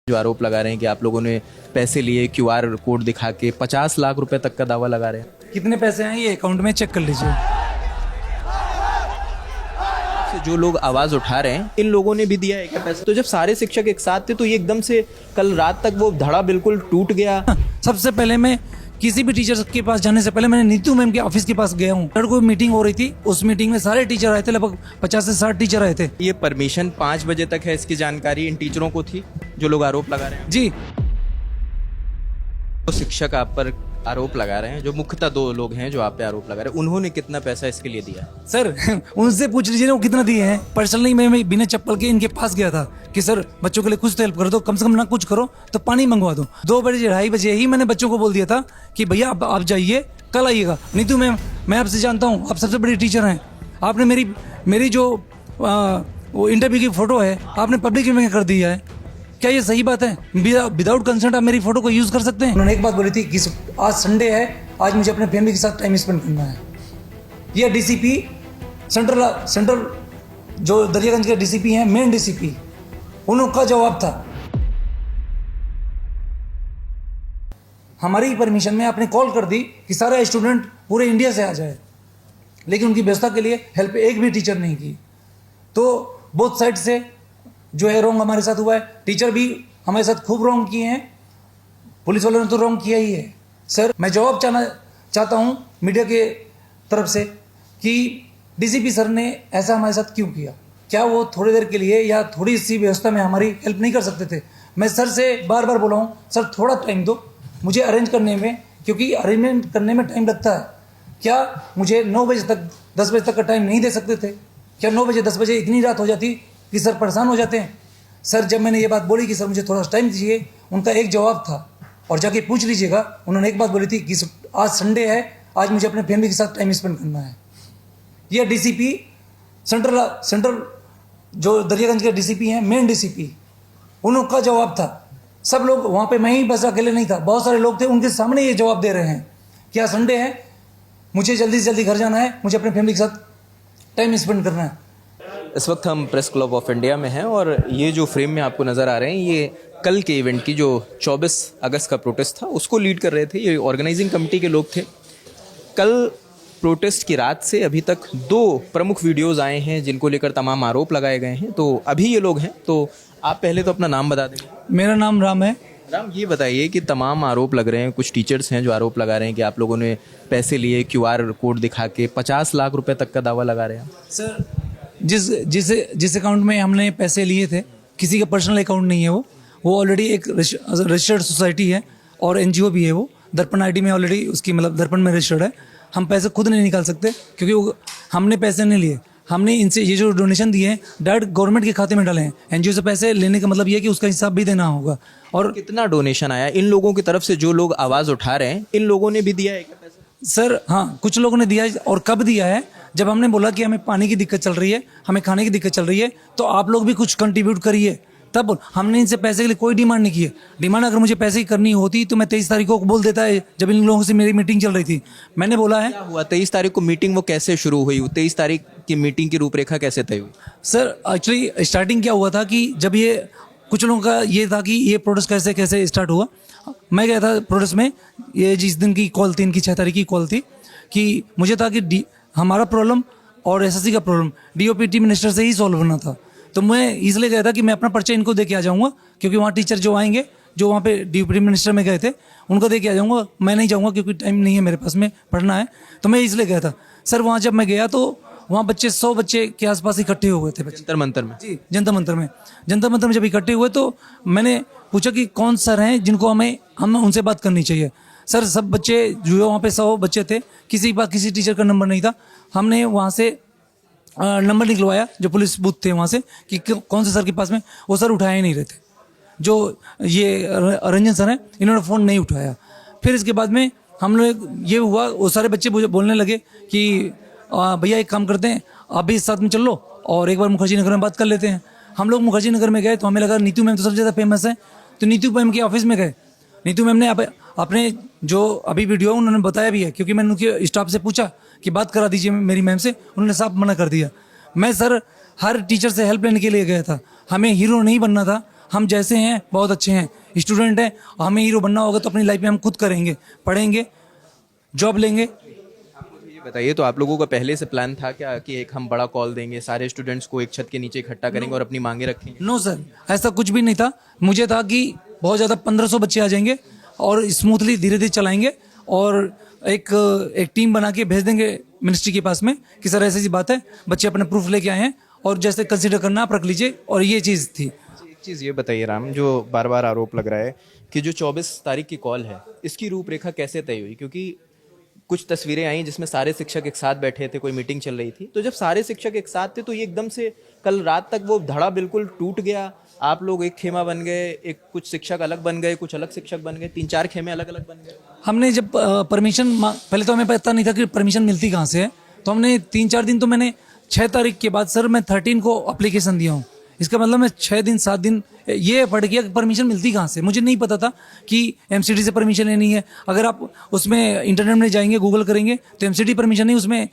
जो आरोप लगा रहे हैं कि आप लोगों ने पैसे लिए, क्यूआर कोड दिखा के 50 लाख रुपए तक का दावा लगा रहे हैं। कितने पैसे हैं ये अकाउंट में चेक कर लीजिए। तो जो लोग आवाज उठा रहे हैं, इन लोगों ने भी दिया है क्या पैसे? तो जब सारे शिक्षक एक साथ थे तो ये एकदम से कल रात तक वो धड़ा बिल्कुल टूट गया। सबसे पहले मैं किसी भी टीचर के पास जाने से पहले मैंने नीतू मैम के ऑफिस के पास गया हूँ। कोई मीटिंग हो रही थी, उस मीटिंग में सारे टीचर आए थे, लगभग 50 से 60 टीचर आए थे। ये परमिशन 5 बजे तक है, इसकी जानकारी इन टीचरों को थी जो लोग आरोप लगा रहे हैं। जी, तो शिक्षक आप पर आरोप लगा रहे हैं, जो मुख्यतः 2 लोग हैं जो आप पे आरोप लगा रहे हैं, उन्होंने कितना पैसा इसके लिए दिया? सर उनसे पूछ लीजिए ना वो कितना दिए हैं। पर्सनली मैं बिना चप्पल के इनके पास गया था कि सर बच्चों के लिए कुछ तो हेल्प कर दो, कम से कम ना कुछ करो तो पानी मंगवा दो। 2 बजे 2:30 बजे ही मैंने बच्चों को बोल दिया था कि भैया आप जाइए, कल आइएगा। नीतू मैम, मैं आपसे जानता हूँ, आप सबसे बड़ी टीचर हैं। आपने मेरी जो वो इंटरव्यू की फोटो है आपने पब्लिक में कर दी है। क्या ये सही बात है? विदाउट कंसेंट आप मेरी फोटो को यूज कर सकते हैं? उन्होंने एक बात बोली थी कि आज संडे है, आज मुझे अपने फैमिली के साथ टाइम स्पेंड करना है। ये डीसीपी सेंट्रल जो दरियागंज के डीसीपी हैं, मेन डीसीपी, उनका जवाब था हमारी परमिशन में आपने कॉल कर दी कि सारे स्टूडेंट पूरे इंडिया से आ जाए, लेकिन उनकी व्यवस्था के लिए हेल्प एक भी टीचर नहीं की। तो बोथ साइड से जो है रॉन्ग हमारे साथ हुआ है। टीचर भी हमारे साथ खूब रॉन्ग किए हैं, पुलिस वालों ने तो रॉन्ग किया ही है। सर मैं जवाब चाहता हूँ मीडिया के तरफ से कि डीसीपी सर ने ऐसा हमारे साथ क्यों किया? क्या वो थोड़ी देर के लिए या थोड़ी सी व्यवस्था में हमारी हेल्प नहीं कर सकते थे? मैं सर से बार बार बोला हूँ, सर थोड़ा टाइम दो मुझे अरेंज करने में, क्योंकि अरेंजमेंट करने में टाइम लगता है। क्या मुझे 9 बजे तक 10 बजे तक का टाइम नहीं दे सकते थे? क्या 9 बजे 10 बजे इतनी रात हो जाती कि सर परेशान हो जाते हैं? सर जब मैंने ये बात बोली कि सर मुझे थोड़ा टाइम दीजिए, उनका एक जवाब था, और जाके पूछ लीजिएगा, उन्होंने एक बात बोली थी कि आज संडे है, आज मुझे अपने फैमिली के साथ टाइम स्पेंड करना है। ये डीसीपी सेंट्रल जो दरियागंज के डीसीपी हैं, मेन डीसीपी, उनका जवाब था। सब लोग वहाँ पे, मैं ही बस अकेले नहीं था, बहुत सारे लोग थे, उनके सामने ये जवाब दे रहे हैं कि आज संडे है, मुझे जल्दी से जल्दी घर जाना है, मुझे अपने फैमिली के साथ टाइम स्पेंड करना है। इस वक्त हम प्रेस क्लब ऑफ इंडिया में हैं और ये जो फ्रेम में आपको नज़र आ रहे हैं, ये कल के इवेंट की जो 24 अगस्त का प्रोटेस्ट था उसको लीड कर रहे थे। ये ऑर्गेनाइजिंग कमेटी के लोग थे। कल प्रोटेस्ट की रात से अभी तक 2 प्रमुख वीडियोस आए हैं जिनको लेकर तमाम आरोप लगाए गए हैं। तो अभी ये लोग हैं, तो आप पहले तो अपना नाम बता दें। मेरा नाम राम है। राम, ये बताइए कि तमाम आरोप लग रहे हैं, कुछ टीचर्स हैं जो आरोप लगा रहे हैं कि आप लोगों ने पैसे लिए, क्यूआर कोड दिखा के 50 लाख रुपए तक का दावा लगा रहे हैं। सर जिस अकाउंट में हमने पैसे लिए थे, किसी का पर्सनल अकाउंट नहीं है, वो ऑलरेडी एक रजिस्टर्ड सोसाइटी है और एनजीओ भी है। वो दर्पण आईडी में ऑलरेडी उसकी मतलब दर्पण में रजिस्टर्ड है। हम पैसे खुद नहीं निकाल सकते क्योंकि हमने पैसे नहीं लिए। हमने इनसे ये जो डोनेशन दिए हैं डायरेक्ट गवर्नमेंट के खाते में डाले हैं। एनजीओ से पैसे लेने का मतलब ये है कि उसका हिसाब भी देना होगा। और कितना डोनेशन आया इन लोगों की तरफ से? जो लोग आवाज़ उठा रहे हैं, इन लोगों ने भी दिया है क्या पैसा? सर हाँ, कुछ लोगों ने दिया है। और कब दिया है? जब हमने बोला कि हमें पानी की दिक्कत चल रही है, हमें खाने की दिक्कत चल रही है, तो आप लोग भी कुछ कंट्रीब्यूट करिए। तब हमने इनसे पैसे के लिए कोई डिमांड नहीं की है। डिमांड अगर मुझे पैसे की करनी होती तो मैं 23 तारीख को बोल देता है, जब इन लोगों से मेरी मीटिंग चल रही थी। मैंने बोला है। क्या हुआ 23 तारीख को मीटिंग? वो कैसे शुरू हुई? 23 तारीख की मीटिंग की रूपरेखा कैसे तय हुई? सर एक्चुअली स्टार्टिंग क्या हुआ था कि जब ये कुछ लोगों का ये था कि ये प्रोटेस्ट कैसे कैसे स्टार्ट हुआ। मैं गया था प्रोटेस्ट में, ये जिस दिन की कॉल थी, इनकी 6 तारीख की कॉल थी, कि मुझे था कि हमारा प्रॉब्लम और एसएससी का प्रॉब्लम डीओपीटी मिनिस्टर से ही सॉल्व होना था। तो मैं इसलिए गया था कि मैं अपना पर्चा इनको दे के आ जाऊँगा, क्योंकि वहाँ टीचर जो आएंगे, जो वहाँ पे डीओपीटी मिनिस्टर में गए थे, उनको दे के आ जाऊँगा। मैं नहीं जाऊँगा क्योंकि टाइम नहीं है मेरे पास में, पढ़ना है। तो मैं इसलिए गया था। सर वहाँ जब मैं गया तो वहाँ बच्चे 100 बच्चे के आसपास इकट्ठे हुए थे। जंतर मंतर में? जी, जंतर मंतर में जब इकट्ठे हुए तो मैंने पूछा कि कौन सर हैं जिनको हम उनसे बात करनी चाहिए। सर सब बच्चे जो वहाँ पे 100 बच्चे थे, किसी के पास किसी टीचर का नंबर नहीं था। हमने वहाँ से नंबर निकलवाया जो पुलिस बूथ थे वहाँ से कि कौन से सर के पास में, वो सर उठाए नहीं रहे थे। जो ये रंजन सर हैं, इन्होंने फ़ोन नहीं उठाया। फिर इसके बाद में हम लोग ये हुआ, वो सारे बच्चे बोलने लगे कि भैया एक काम करते हैं, आप भी इस साथ में चल लो और एक बार मुखर्जी नगर में बात कर लेते हैं। हम लोग मुखर्जी नगर में गए तो हमें लगा नीतू मैम तो सबसे ज़्यादा फेमस है, तो नीतू मैम के ऑफिस में गए। नीतू मैम ने अपने जो अभी वीडियो उन्होंने बताया भी है, क्योंकि मैंने उनके स्टाफ से पूछा कि बात करा दीजिए मेरी मैम से, उन्होंने साफ मना कर दिया। मैं सर हर टीचर से हेल्प लेने के लिए गया था, हमें हीरो नहीं बनना था, हम जैसे हैं बहुत अच्छे हैं, स्टूडेंट हैं, हमें हीरो बनना होगा तो अपनी लाइफ में हम खुद करेंगे, पढ़ेंगे, जॉब लेंगे। ये बताइए, तो आप लोगों का पहले से प्लान था क्या कि एक हम बड़ा कॉल देंगे, सारे स्टूडेंट्स को एक छत के नीचे इकट्ठा करेंगे और अपनी मांगे रखेंगे? नो सर, ऐसा कुछ भी नहीं था। मुझे था कि बहुत ज़्यादा 1500 बच्चे आ जाएंगे और स्मूथली धीरे धीरे चलाएंगे और एक टीम बना के भेज देंगे मिनिस्ट्री के पास में कि सर ऐसी बात है, बच्चे अपने प्रूफ लेके आए हैं और जैसे कंसिडर करना आप रख लीजिए, और ये चीज़ थी। एक चीज़ ये बताइए राम, जो बार बार आरोप लग रहा है कि जो 24 तारीख की कॉल है, इसकी रूपरेखा कैसे तय हुई? क्योंकि कुछ तस्वीरें आई जिसमें सारे शिक्षक एक साथ बैठे थे, कोई मीटिंग चल रही थी, तो जब सारे शिक्षक एक साथ थे तो ये एकदम से कल रात तक वो धड़ा बिल्कुल टूट गया, आप लोग एक खेमा बन गए, एक कुछ शिक्षक अलग बन गए, कुछ अलग शिक्षक बन गए, 3-4 खेमे अलग अलग बन गए। हमने जब परमिशन, पहले तो हमें पता नहीं था कि परमिशन मिलती कहाँ से है, तो हमने 3-4 दिन, तो मैंने 6 तारीख के बाद सर मैं 13 को अप्लीकेशन दिया हूँ। इसका मतलब मैं 6 दिन 7 दिन ये पढ़ गया कि परमिशन मिलती कहाँ से। मुझे नहीं पता था कि एमसीडी से परमिशन लेनी है। अगर आप उसमें इंटरनेट में जाएंगे, गूगल करेंगे तो एमसीडी परमिशन नहीं, उसमें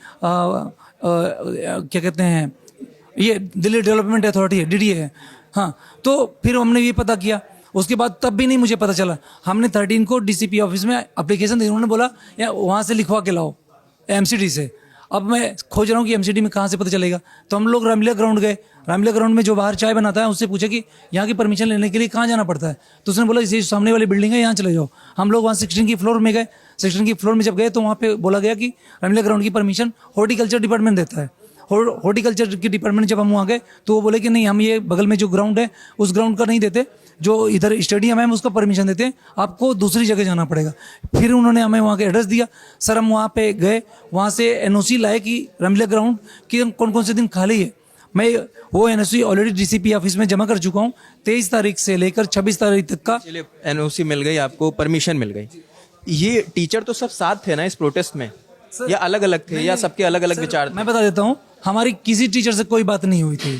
क्या कहते हैं, ये दिल्ली डेवलपमेंट अथॉरिटी है, डीडीए है। हाँ, तो फिर हमने ये पता किया, उसके बाद तब भी नहीं मुझे पता चला। हमने 13 को डीसीपी ऑफिस में एप्लीकेशन दी, उन्होंने बोला या वहाँ से लिखवा के लाओ एमसीडी से। अब मैं खोज रहा हूँ कि एमसीडी में कहाँ से पता चलेगा। तो हम लोग रामलीला ग्राउंड गए, रामलीला ग्राउंड में जो बाहर चाय बनाता है उससे पूछा कि यहाँ की परमिशन लेने के लिए कहाँ जाना पड़ता है, तो उसने बोला इसी सामने वाली बिल्डिंग है, यहाँ चले जाओ। हम लोग वहाँ 16 की फ्लोर में गए। 16 की फ्लोर में जब गए तो वहाँ पे बोला गया कि रामलीला ग्राउंड की परमिशन हॉर्टिकल्चर डिपार्टमेंट देता है। हॉर्टिकल्चर की डिपार्टमेंट जब हम वहाँ गए तो वो बोले कि नहीं, हम ये बगल में जो ग्राउंड है उस ग्राउंड का नहीं देते, जो इधर स्टेडियम है हम उसका परमिशन देते हैं, आपको दूसरी जगह जाना पड़ेगा। फिर उन्होंने हमें वहाँ का एड्रेस दिया। सर हम वहाँ पे गए, वहाँ से एनओसी लाए कि रामलीला ग्राउंड की कौन कौन से दिन खाली है। मैं वो एनओसी ऑलरेडी डीसीपी ऑफिस में जमा कर चुका हूँ। 23 तारीख से लेकर 26 तारीख तक का चलिए, एनओसी मिल गई आपको, परमिशन मिल गई। ये टीचर तो सब साथ थे ना इस प्रोटेस्ट में, या अलग अलग थे, या सबके अलग अलग विचार थे? मैं बता देता हूँ, हमारी किसी टीचर से कोई बात नहीं हुई थी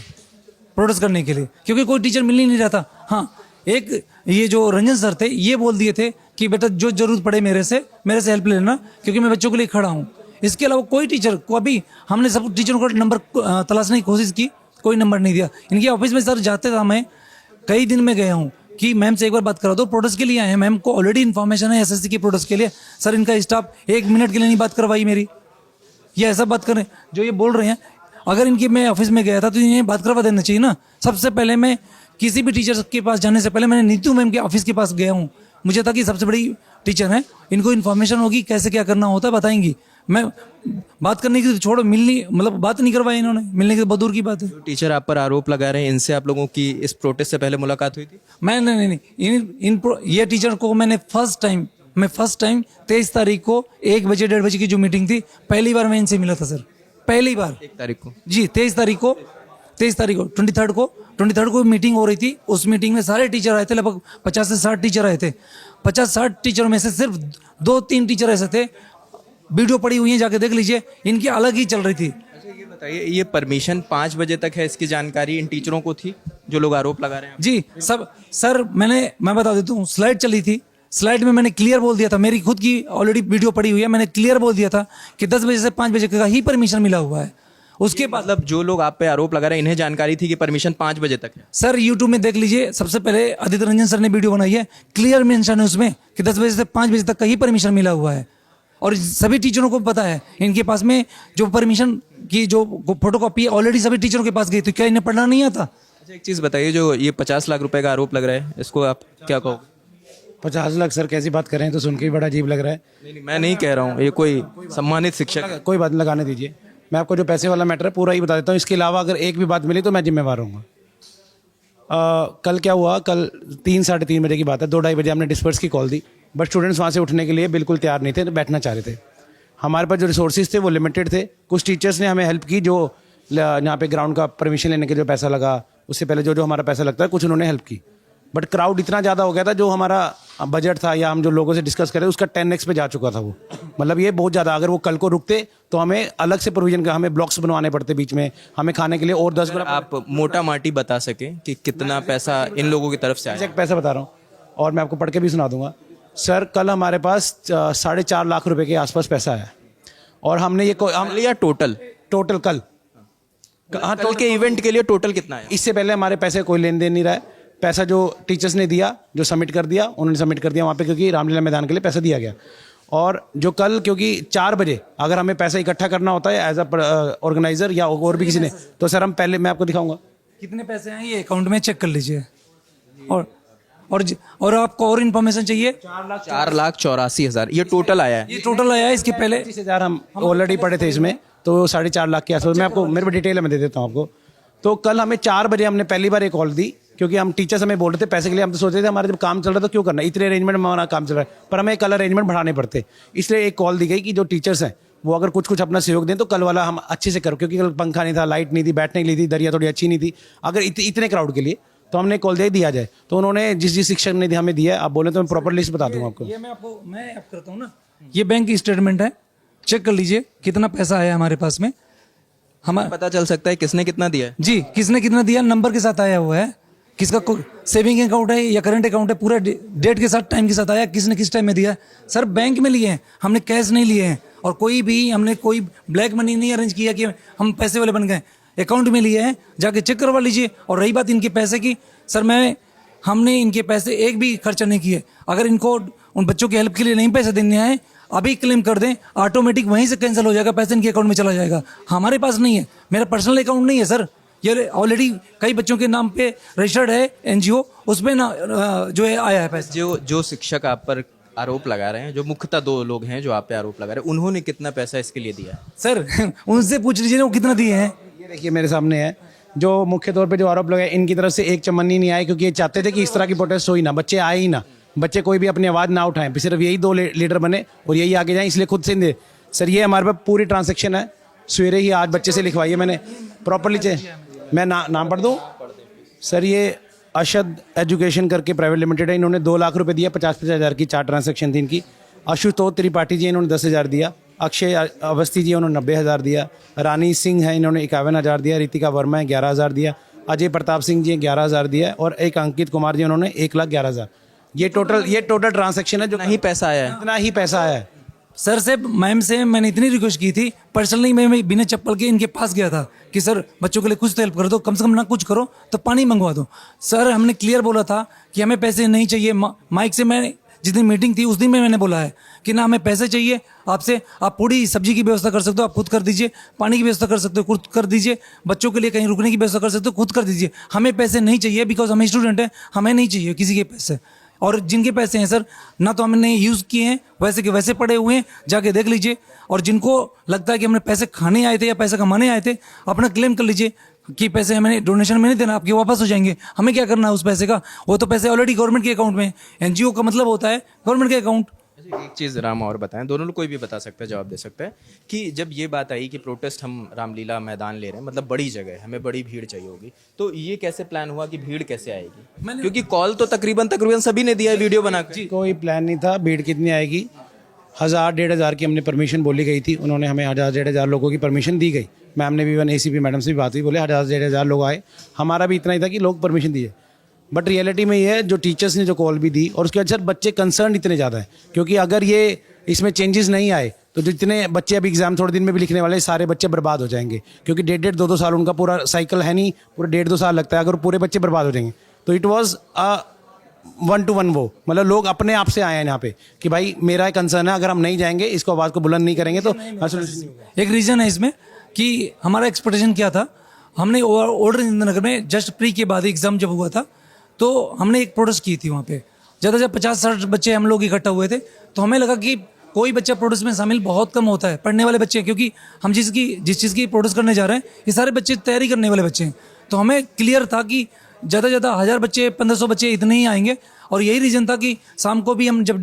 प्रोटेस्ट करने के लिए, क्योंकि कोई टीचर मिल ही नहीं रहा था। हाँ, एक ये जो रंजन सर थे ये बोल दिए थे कि बेटा जो जरूरत पड़े मेरे से हेल्प ले लेना, क्योंकि मैं बच्चों के लिए खड़ा हूँ। इसके अलावा कोई टीचर को, अभी हमने सब टीचरों का नंबर तलाशने की कोशिश की, कोई नंबर नहीं दिया। इनके ऑफिस में सर जाते था, मैं कई दिन में गया हूँ कि मैम से एक बार बात करा दो, प्रोटेस्ट के लिए आए हैं, मैम को ऑलरेडी इन्फॉर्मेशन है एसएससी की प्रोटेस्ट के लिए। सर इनका स्टाफ 1 मिनट के लिए नहीं बात करवाई मेरी, ये ऐसा बात करें जो ये बोल रहे हैं। अगर इनकी मैं ऑफिस में गया था तो इन्हें बात करवा देना चाहिए ना। सबसे पहले मैं किसी भी टीचर के पास जाने से पहले मैंने नीतू मैम के ऑफिस के पास गया हूँ। मुझे था कि सबसे बड़ी टीचर है, इनको इन्फॉर्मेशन होगी कैसे क्या करना होता है, बताएंगी। मैं बात करने की तो छोड़ो, मिलनी मतलब बात नहीं करवाई इन्होंने, मिलने की तो बहुत दूर की बात है। टीचर आप पर आरोप लगा रहे हैं, इनसे आप लोगों की इस प्रोटेस्ट से पहले मुलाकात हुई थी? मैं नहीं, ये टीचर को मैंने फर्स्ट टाइम 23 तारीख को 1 बजे 1:30 बजे की जो मीटिंग थी, पहली बार मैं इनसे मिला था सर, पहली बार। 1 तारीख को जी, 23 तारीख को 23 को मीटिंग हो रही थी। उस मीटिंग में सारे टीचर आए थे, लगभग 50 से 60 टीचर आए थे। 50-60 टीचरों में से सिर्फ 2-3 टीचर ऐसे थे, वीडियो पड़ी हुई है, जाके देख लीजिए, इनकी अलग ही चल रही थी। अच्छा ये बताइए, ये परमिशन 5 बजे तक है, इसकी जानकारी इन टीचरों को थी जो लोग आरोप लगा रहे हैं? जी सब सर, मैं बता देता हूँ, स्लाइड चली थी, स्लाइड में मैंने क्लियर बोल दिया था, मेरी खुद की ऑलरेडी वीडियो पड़ी हुई है, मैंने क्लियर बोल दिया था कि 10 बजे से 5 बजे का ही परमिशन मिला हुआ है। उसके बाद मतलब जो लोग आप पे आरोप लगा रहे हैं, इन्हें जानकारी थी कि परमिशन 5 बजे तक है? सर यूट्यूब में देख लीजिए, सबसे पहले आदित्य रंजन सर ने वीडियो बनाई है, क्लियर मेंशन है उसमें कि 10 बजे से 5 बजे तक का ही परमिशन मिला हुआ है। और सभी टीचरों को पता है, इनके पास में जो परमिशन की जो फोटोकॉपी ऑलरेडी सभी टीचरों के पास गई, तो क्या इन्हें पढ़ना नहीं आता? अच्छा एक चीज़ बताइए, जो ये 50 लाख रुपए का आरोप लग रहा है, इसको आप क्या कहोगे? 50 लाख सर कैसी बात कर रहे हैं, तो सुन के ही बड़ा अजीब लग रहा है। नहीं, मैं नहीं कह रहा हूँ, ये कोई सम्मानित शिक्षक है। कोई बात लगाने दीजिए, मैं आपको जो पैसे वाला मैटर है पूरा ही बता देता हूँ। इसके अलावा अगर एक भी बात मिली तो मैं जिम्मेवार रहूँगा। कल क्या हुआ, कल 3-3:30 बजे की बात है, 2-2:30 बजे हमने डिस्पर्स की कॉल दी, बट स्टूडेंट्स वहाँ से उठने के लिए बिल्कुल तैयार नहीं थे, बैठना चाह रहे थे। हमारे पास जो रिसोर्सेज थे वो लिमिटेड थे। कुछ टीचर्स ने हमें हेल्प की, जो यहाँ पे ग्राउंड का परमिशन लेने के जो पैसा लगा, उससे पहले जो हमारा पैसा लगता है, कुछ उन्होंने हेल्प की। बट क्राउड इतना ज़्यादा हो गया था, जो हमारा बजट था या हम जो लोगों से डिस्कस कर रहे थे उसका 10x पे जा चुका था वो। मतलब ये बहुत ज़्यादा, अगर वो कल को रुकते तो हमें अलग से प्रोविजन का, हमें ब्लॉक्स बनवाने पड़ते बीच में, हमें खाने के लिए और 10 गुना। आप मोटा माटी बता सकें कि कितना पैसा इन लोगों की तरफ से आया? एग्जैक्ट पैसा बता रहा हूँ और मैं आपको पढ़ के भी सुना दूंगा। सर कल हमारे पास 4.5 लाख रुपए के आसपास पैसा आया, और हमने ये हम लिया टोटल कल हाँ, कल के इवेंट के लिए टोटल कितना है? इससे पहले हमारे पैसे कोई लेन देन नहीं रहा है। पैसा जो टीचर्स ने दिया, जो सबमिट कर दिया, उन्होंने सबमिट कर दिया वहाँ पे, क्योंकि रामलीला मैदान के लिए पैसा दिया गया। और जो कल, क्योंकि 4 बजे अगर हमें पैसा इकट्ठा करना होता है एज अ ऑर्गेनाइजर या और भी किसी ने, तो सर हम पहले, मैं आपको दिखाऊंगा कितने पैसे हैं ये अकाउंट में, चेक कर लीजिए। और आपको और इन्फॉर्मेशन चाहिए? 4,84,000 ये टोटल आया है। ये टोटल आया है। इसके पहले 30,000 हम ऑलरेडी पड़े थे इसमें, तो 4.5 लाख के आसपास। मैं आपको मेरे पे डिटेल में दे देता हूँ आपको। तो कल हमें 4 बजे हमने पहली बार एक कॉल दी, क्योंकि हम टीचर्स हमें बोल रहे थे पैसे के लिए। हम तो सोच रहे थे हमारा जब काम चल रहा था क्यों करना, इतने अरेंजमेंट में हमारा काम चल रहा है, पर हमें कल अरेंजमेंट बढ़ाने पड़ते। इसलिए एक कॉल दी गई कि जो टीचर्स हैं वो अगर कुछ अपना सहयोग दें तो कल वाला हम अच्छे से करो, क्योंकि कल पंखा नहीं था, लाइट नहीं थी, बैठने के लिए थी, दरिया थोड़ी अच्छी नहीं थी, अगर इतने क्राउड के लिए, तो हमने कॉल दिया जाए। तो उन्होंने जिस शिक्षक ने हमें दिया, आप बोले तो मैं प्रॉपर लिस्ट बता दूंगा आपको। ये मैं आप करता हूँ ना, ये बैंक की स्टेटमेंट है, चेक कर लीजिए कितना पैसा आया हमारे पास में। हमारा पता चल सकता है किसने कितना दिया है? जी, किसने कितना दिया नंबर के साथ आया हुआ है, किसका सेविंग अकाउंट है या करंट अकाउंट है, पूरा डेट के साथ, टाइम के साथ आया, किसने किस टाइम में दिया है। सर बैंक में लिए हैं हमने, कैश नहीं लिए हैं, और हमने कोई ब्लैक मनी नहीं अरेंज किया कि हम पैसे वाले बन गए, अकाउंट में लिए हैं, जाके चेक करवा लीजिए। और रही बात इनके पैसे की, सर हमने इनके पैसे एक भी खर्चा नहीं किए। अगर इनको उन बच्चों की हेल्प के लिए नहीं पैसे देने आए, अभी क्लेम कर दें, ऑटोमेटिक वहीं से कैंसिल हो जाएगा, पैसे इनके अकाउंट में चला जाएगा। हमारे पास नहीं है, मेरा पर्सनल अकाउंट नहीं है सर, ये ऑलरेडी कई बच्चों के नाम पे रजिस्टर्ड है एनजीओ, उसमें ना जो है आया है पैसा। जो शिक्षक आप पर आरोप लगा रहे हैं, जो मुख्यतः 2 लोग हैं जो आप पे आरोप लगा रहे हैं, उन्होंने कितना पैसा इसके लिए दिया? सर उनसे पूछ लीजिए ना वो कितना दिए हैं। ये देखिए मेरे सामने है, जो मुख्य तौर पे जो आरोप लगाए, इनकी तरफ से एक चमन्नी नहीं आए, क्योंकि ये चाहते थे कि इस तरह की प्रोटेस्ट हो ही ना, बच्चे आए ही ना, बच्चे कोई भी अपनी आवाज़ ना उठाएं, सिर्फ यही 2 लीडर बने और यही आगे जाएं, इसलिए खुद से दे। सर ये हमारे पास पूरी ट्रांजैक्शन है, सवेरे ही आज बच्चे से लिखवाई है मैंने प्रॉपरली। मैं नाम पढ़ दूँ सर? ये अशद एजुकेशन करके प्राइवेट लिमिटेड है, इन्होंने 2 लाख रुपए दिया, 50-50 हज़ार की 4 ट्रांजैक्शन थी इनकी। आशुतोष त्रिपाठी जी इन्होंने 10,000 दिया, अक्षय अवस्थी जी उन्होंने 90,000 दिया, रानी सिंह है इन्होंने 51,000 दिया, रितिका वर्मा है 11,000 दिया, अजय प्रताप सिंह जी 11,000 दिया, और एक अंकित कुमार जी उन्होंने 1,11,000। ये टोटल ट्रांजैक्शन है, जो इतना ही पैसा आया है। इतना ही पैसा आया है। सर से मैम से मैंने इतनी रिक्वेस्ट की थी पर्सनली, मैं बिना चप्पल के इनके पास गया था कि सर बच्चों के लिए कुछ तो हेल्प कर दो, कम से कम ना कुछ करो तो पानी मंगवा दो। सर हमने क्लियर बोला था कि हमें पैसे नहीं चाहिए। माइक से मैं जिस दिन मीटिंग थी उस दिन में मैंने बोला है कि ना हमें पैसे चाहिए आपसे, आप पूरी सब्जी की व्यवस्था कर सकते हो, आप खुद कर दीजिए, पानी की व्यवस्था कर सकते हो, खुद कर दीजिए, बच्चों के लिए कहीं रुकने की व्यवस्था कर सकते हो, खुद कर दीजिए, हमें पैसे नहीं चाहिए, बिकॉज हम स्टूडेंट हैं, हमें नहीं चाहिए किसी के पैसे। और जिनके पैसे हैं सर ना तो हमने यूज़ किए हैं, वैसे के वैसे पड़े हुए हैं, जाके देख लीजिए। और जिनको लगता है कि हमने पैसे खाने आए थे या पैसा कमाने आए थे, अपना क्लेम कर लीजिए कि पैसे हमें डोनेशन में नहीं देना, आपके वापस हो जाएंगे, हमें क्या करना है उस पैसे का, वो तो पैसे ऑलरेडी गवर्नमेंट के अकाउंट में। एनजीओ का मतलब होता है गवर्नमेंट के अकाउंट। एक चीज़ राम और बताएं, दोनों लोग कोई भी बता सकता है, जवाब दे सकता है, कि जब ये बात आई कि प्रोटेस्ट हम रामलीला मैदान ले रहे हैं, मतलब बड़ी जगह है, हमें बड़ी भीड़ चाहिए होगी, तो ये कैसे प्लान हुआ कि भीड़ कैसे आएगी? क्योंकि कॉल तो तकरीबन सभी ने दिया है वीडियो बना के। कोई प्लान नहीं था भीड़ कितनी आएगी। 1,000-1,500 की हमने परमिशन बोली गई थी, उन्होंने हमें 1,000-1,500 लोगों की परमिशन दी गई। मैम ने भी ACP मैडम से भी बात हुई, बोले 1,000-1,500 लोग आए, हमारा भी इतना ही था कि लोग परमिशन दिए। बट रियलिटी में ये है, जो टीचर्स ने जो कॉल भी दी, और उसके बाद सर बच्चे कंसर्न इतने ज़्यादा है, क्योंकि अगर ये इसमें चेंजेस नहीं आए तो जितने बच्चे अभी एग्जाम थोड़े दिन में भी लिखने वाले, सारे बच्चे बर्बाद हो जाएंगे, क्योंकि 1.5-2 साल उनका पूरा साइकिल है नहीं, पूरा 1.5-2 साल लगता है, अगर पूरे बच्चे बर्बाद हो जाएंगे। तो इट वॉज 1-to-1 वो, मतलब लोग अपने आप से आए हैं यहाँ पे कि भाई मेरा कंसर्न है, अगर हम नहीं जाएंगे, इसको आवाज़ को बुलंद नहीं करेंगे तो एक रीज़न है इसमें कि हमारा एक्सपेक्टेशन क्या था, हमने ऑर्डर इंद्रनगर में जस्ट प्री के बाद एग्जाम जब हुआ था तो हमने एक प्रोटेस्ट की थी वहाँ पे, ज़्यादा से 50-60 बच्चे हम लोग इकट्ठा हुए थे। तो हमें लगा कि कोई बच्चा प्रोटेस्ट में शामिल बहुत कम होता है, पढ़ने वाले बच्चे, क्योंकि हम जिस चीज़ की प्रोटेस्ट करने जा रहे हैं ये सारे बच्चे तैयारी करने वाले बच्चे हैं। तो हमें क्लियर था कि ज़्यादा 1000 बच्चे 1500 बच्चे इतने ही आएंगे। और यही रीज़न था कि शाम को भी हम जब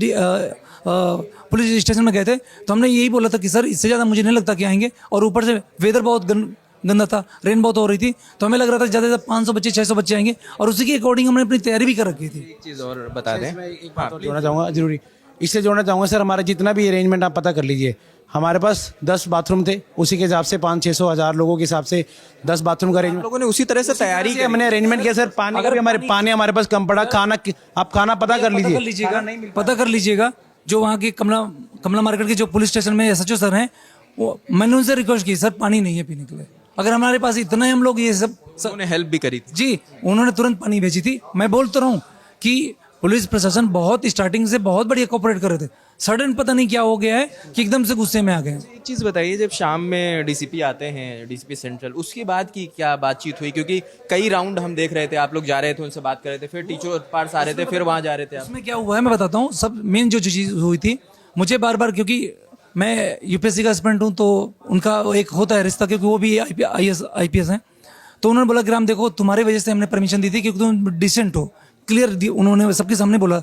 पुलिस स्टेशन में गए थे तो हमने यही बोला था कि सर इससे ज़्यादा मुझे नहीं लगता कि आएंगे। और ऊपर से वेदर बहुत गंदा था, रेन बहुत हो रही थी, तो हमें लग रहा था ज़्यादा से ज़्यादा 500 बच्चे 600 बच्चे आएंगे, और उसी के अकॉर्डिंग हमने अपनी तैयारी भी कर रखी थी। एक चीज़ और बता दें, एक बात और जोड़ना चाहूँगा, जरूरी इससे जोड़ना चाहूँगा सर, हमारा जितना भी अरेंजमेंट आप पता कर लीजिए, हमारे पास 10 बाथरूम थे, उसी के हिसाब से 500-600 लोगों के हिसाब से 10 बाथरूम का अरेंजमेंट लोगों ने उसी तरह से तैयारी की, हमने अरेंजमेंट किया सर। पानी का भी हमारे पास कम पड़ा, खाना आप खाना पता कर लीजिएगा। जो वहाँ के कमला मार्केट के जो पुलिस स्टेशन में SHO सर हैं, वो मैंने उनसे रिक्वेस्ट की, सर पानी नहीं है पीने के लिए, अगर हमारे पास इतना ही हम लोग ये सब उन्होंने हेल्प भी करी थी। जी, उन्होंने तुरंत पानी भेजी थी। मैं बोलता रहा हूँ कि पुलिस प्रशासन बहुत स्टार्टिंग से बहुत बढ़िया कोऑपरेट कर रहे थे। सडन पता नहीं क्या हो गया है कि एकदम से गुस्से में आ गए। एक चीज़ बताइए, जब शाम में डीसीपी आते हैं, डीसीपी सेंट्रल, उसके बाद की क्या बातचीत हुई? क्योंकि कई राउंड हम देख रहे थे, आप लोग जा रहे थे, उनसे बात कर रहे थे, फिर टीचर पार्ट्स आ रहे थे, फिर वहाँ जा रहे थे आप। उसमें क्या हुआ है मैं बताता हूँ। सब मेन जो चीज़ हुई थी, मुझे बार बार, क्योंकि मैं यूपीएससी का एस्पिरेंट हूँ, तो उनका एक होता है रिश्ता, क्योंकि वो भी आईपीएस हैं। तो उन्होंने बोला कि राम देखो, तुम्हारी वजह से हमने परमिशन दी थी क्योंकि तुम डिसेंट हो, क्लियर उन्होंने सबके सामने बोला।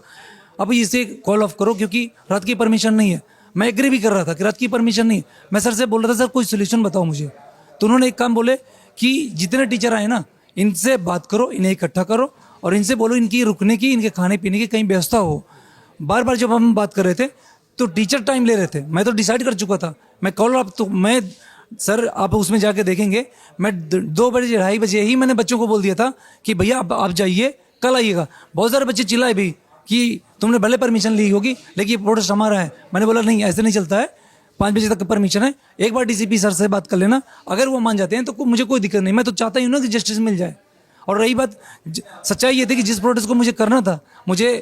अब इसे कॉल ऑफ करो क्योंकि रात की परमिशन नहीं है। मैं एग्री भी कर रहा था कि रात की परमिशन नहीं है। मैं सर से बोल रहा था, सर कोई सोल्यूशन बताओ मुझे। तो उन्होंने एक काम बोले कि जितने टीचर आए ना, इनसे बात करो, इन्हें इकट्ठा करो और इनसे बोलो इनकी रुकने की, इनके खाने पीने की कहीं व्यवस्था हो। बार बार जब हम बात कर रहे थे तो टीचर टाइम ले रहे थे। मैं तो डिसाइड कर चुका था। मैं कॉल आप तो मैं सर आप उसमें जाके देखेंगे, मैं 2 बजे 2:30 बजे ही मैंने बच्चों को बोल दिया था कि भैया आप जाइए, कल आइएगा। बहुत सारे बच्चे चिल्लाए भी कि तुमने भले परमिशन ली होगी लेकिन ये प्रोटेस्ट हमारा है। मैंने बोला नहीं, ऐसे नहीं चलता है, 5 बजे तक परमिशन है। एक बार डीसीपी सर से बात कर लेना, अगर वो मान जाते हैं तो मुझे कोई दिक्कत नहीं। मैं तो चाहता ही हूँ ना कि जस्टिस मिल जाए। और रही बात, सच्चाई ये थी कि जिस प्रोटेस्ट को मुझे करना था, मुझे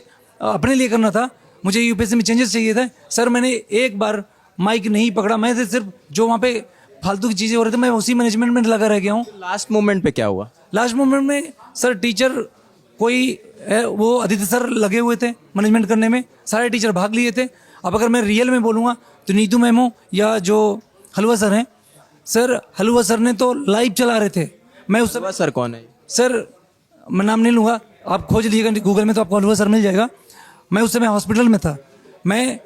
अपने लिए करना था, मुझे यूपीएससी में चेंजेस चाहिए थे। सर मैंने एक बार माइक नहीं पकड़ा, मैं सिर्फ जो वहाँ पे फालतू की चीज़ें हो रही थी मैं उसी मैनेजमेंट में लगा रह गया हूँ। लास्ट मोमेंट पे क्या हुआ? लास्ट मोमेंट में सर टीचर कोई वो आदित्य सर लगे हुए थे मैनेजमेंट करने में, सारे टीचर भाग लिए थे। अब अगर मैं रियल में बोलूँगा तो नीतू मैम हो या जो हलवा सर हैं, सर हलवा सर ने तो लाइव चला रहे थे। मैं उस समय, सर कौन है? सर मैं नाम नहीं लूँगा, आप खोज लीजिएगा गूगल में तो आपको हलवा सर मिल जाएगा। मैं उस समय हॉस्पिटल में था। मैं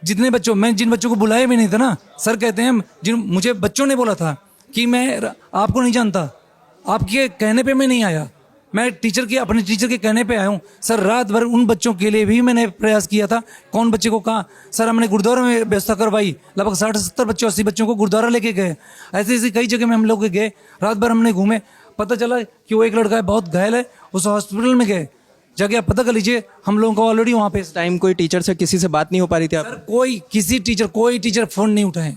जिन बच्चों को बुलाया भी नहीं था ना, सर कहते हैं मुझे बच्चों ने बोला था कि मैं आपको नहीं जानता, आपके कहने पे मैं नहीं आया, मैं अपने टीचर के कहने पे आया हूँ। सर रात भर उन बच्चों के लिए भी मैंने प्रयास किया था, कौन बच्चे को कहाँ। सर हमने गुरुद्वारा में व्यवस्था करवाई, लगभग 60-70 बच्चों 80 बच्चों को गुरुद्वारा लेके गए। ऐसे कई जगह में हम लोग गए, रात भर हमने घूमे। पता चला कि वो एक लड़का है बहुत घायल है, उस हॉस्पिटल में गए, जाके आप पता कर लीजिए। हम लोगों को ऑलरेडी वहाँ पे इस टाइम कोई टीचर से किसी से बात नहीं हो पा रही थी आप? सर कोई टीचर फोन नहीं उठाए।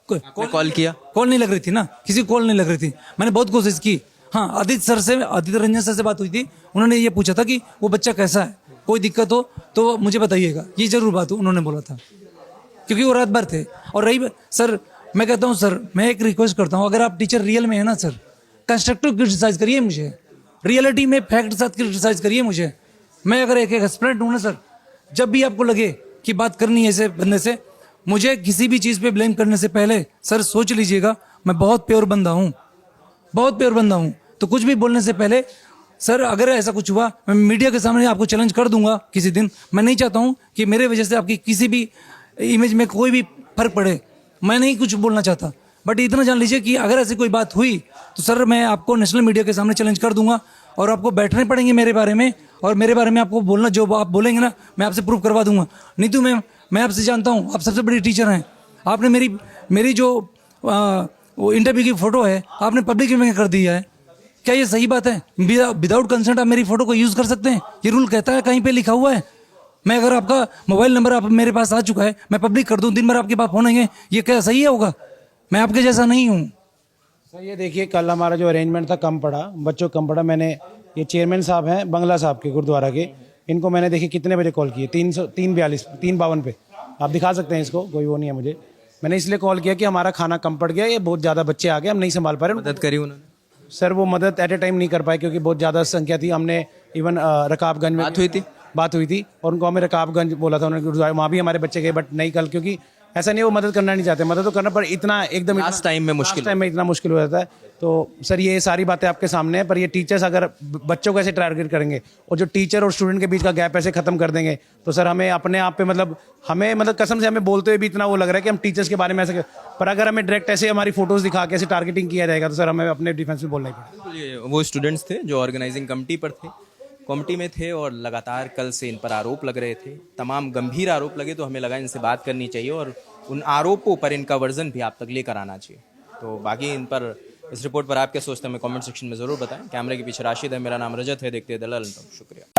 कॉल किया? कॉल नहीं लग रही थी ना, किसी कॉल नहीं लग रही थी। मैंने बहुत कोशिश की। हाँ, आदित्य रंजन सर से बात हुई थी। उन्होंने ये पूछा था कि वो बच्चा कैसा है, कोई दिक्कत हो तो मुझे बताइएगा, ये जरूर बात उन्होंने बोला था, क्योंकि वो रात भर थे। और रही सर, मैं कहता हूँ सर, मैं एक रिक्वेस्ट करता हूँ, अगर आप टीचर रियल में है ना सर, कंस्ट्रक्टिव क्रिटिसाइज करिए मुझे, रियलिटी में फैक्ट के साथ क्रिटिसाइज करिए मुझे। मैं अगर एक एक्सपर्ट हूँ ना सर, जब भी आपको लगे कि बात करनी है ऐसे बंदे से, मुझे किसी भी चीज़ पे ब्लेम करने से पहले सर सोच लीजिएगा, मैं बहुत प्योर बंदा हूँ, बहुत प्योर बंदा हूँ। तो कुछ भी बोलने से पहले सर, अगर ऐसा कुछ हुआ, मैं मीडिया के सामने आपको चैलेंज कर दूंगा किसी दिन। मैं नहीं चाहता हूँ कि मेरे वजह से आपकी किसी भी इमेज में कोई भी फर्क पड़े, मैं नहीं कुछ बोलना चाहता। बट इतना जान लीजिए कि अगर ऐसी कोई बात हुई तो सर मैं आपको नेशनल मीडिया के सामने चैलेंज कर दूंगा और आपको बैठने पड़ेंगे मेरे बारे में, और मेरे बारे में आपको बोलना, जो आप बोलेंगे ना मैं आपसे प्रूव करवा दूंगा। नीतू मैम, मैं आपसे जानता हूँ, आप सबसे बड़ी टीचर हैं। आपने मेरी जो वो इंटरव्यू की फ़ोटो है आपने पब्लिक में कर दी है। क्या ये सही बात है? विदाउट कंसेंट आप मेरी फ़ोटो को यूज़ कर सकते हैं? ये रूल कहता है, कहीं पे लिखा हुआ है? मैं अगर आपका मोबाइल नंबर आप मेरे पास आ चुका है, मैं पब्लिक कर दूं, दिन भर आपके पास फोन आएंगे, ये क्या सही है होगा? मैं आपके जैसा नहीं हूँ सर। ये देखिए, कल हमारा जो अरेंजमेंट था कम पड़ा, बच्चों कम पड़ा। मैंने ये चेयरमैन साहब हैं बंगला साहब के गुरुद्वारा के, इनको मैंने देखिए कितने बजे कॉल किए, 3:52 पे। आप दिखा सकते हैं इसको, कोई वो नहीं है मुझे। मैंने इसलिए कॉल किया कि हमारा खाना कम पड़ गया, ये बहुत ज़्यादा बच्चे आ गए, हम नहीं संभाल पा रहे। मदद करी उन्होंने? सर वो मदद एट ए टाइम नहीं कर पाए क्योंकि बहुत ज़्यादा संख्या थी। हमने इवन रकाबगंज में बात हुई थी और उनको हमें रकाबगंज बोला था उन्होंने, गुरुद्वारा, वहाँ भी हमारे बच्चे गए, बट नहीं कल, क्योंकि ऐसा नहीं वो मदद करना नहीं चाहते, मदद तो करना, पर इतना एकदम लास्ट टाइम में इतना मुश्किल हो जाता है। तो सर ये सारी बातें आपके सामने है, पर ये टीचर्स अगर बच्चों को ऐसे टारगेट करेंगे और जो टीचर और स्टूडेंट के बीच का गैप ऐसे खत्म कर देंगे, तो सर हमें अपने आप पे हमें कसम से हमें बोलते हुए भी इतना वो लग रहा है कि हम टीचर्स के बारे में ऐसे, पर अगर हमें डायरेक्ट ऐसे हमारी फोटोज दिखा के ऐसे टारगेटिंग किया जाएगा तो सर हमें अपने डिफेंस में बोलना ही पड़ेगा। वो स्टूडेंट्स थे जो ऑर्गेनाइजिंग कमेटी में थे और लगातार कल से इन पर आरोप लग रहे थे, तमाम गंभीर आरोप लगे, तो हमें लगा इनसे बात करनी चाहिए और उन आरोपों पर इनका वर्जन भी आप तक लेकर आना चाहिए। तो बाकी इन पर, इस रिपोर्ट पर आप क्या सोचते हैं, हमें कमेंट सेक्शन में ज़रूर बताएं। कैमरे के पीछे राशिद है, मेरा नाम रजत है, देखते हैं दलाल। शुक्रिया।